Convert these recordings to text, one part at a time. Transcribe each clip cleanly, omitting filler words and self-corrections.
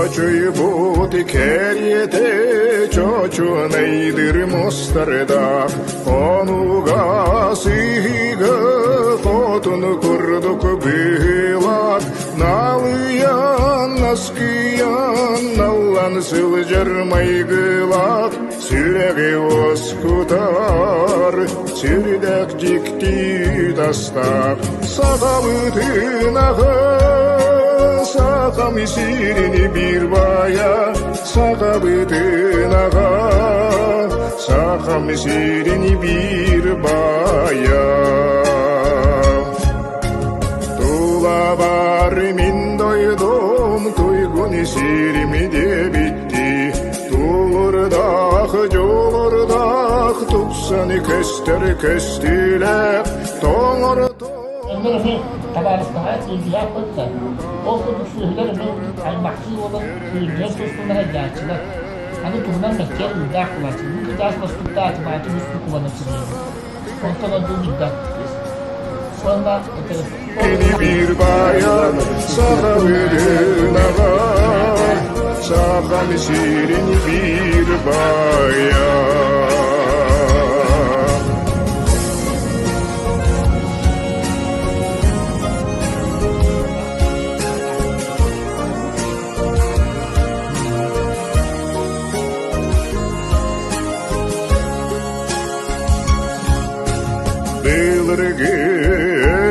Çocuk bu dikeriyete çocuğun eydir mustarda onu gasiga kotunu kurduk bilat nalıyan naskiyan nallan sıljarmay gılat süregi oskutar sürdek cikti dastak sakabıtın Sakam isirini bir baya sakabıtın ağa sakam isirini bir baya Tula var min doydum tuygun isirimi de bitti Tulurdak jolurdak tupsani kester kestiler Toңor Tabarısına ilgiler koydular. O konuşuyorlar mı? Kaymakçı olan ilgiler sosluğuna gelçiler. Hani bundan mekkere müdahale kılarsın. Bu müdahale kılıçlıkta atimatı üstü kullanırsın. Kontrol olduğu müdahale. Sonra Beni bir bayan sakabıtın ağa sakam isirini bir bayan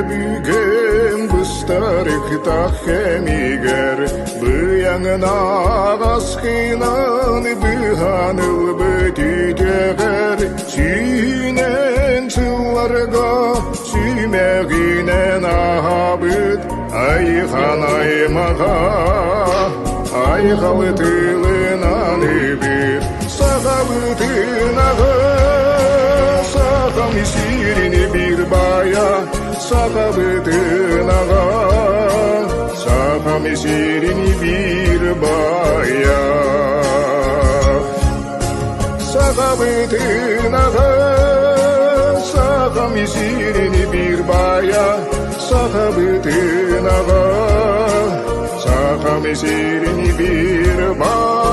Büyügen bıstarık tahemiger Bıyanına askınan bıhanıl bötüceğer Sinen çıllarga sümeginen ahabıt Ayhan aymağa ayhalı tılınan bir Sakabıtın ağa sakam isirini bir baya sakabıtın ağa sakam isirini bir baya sakabıtın ağa sakam isirini bir baya sakabıtın ağa sakam isirini bir baya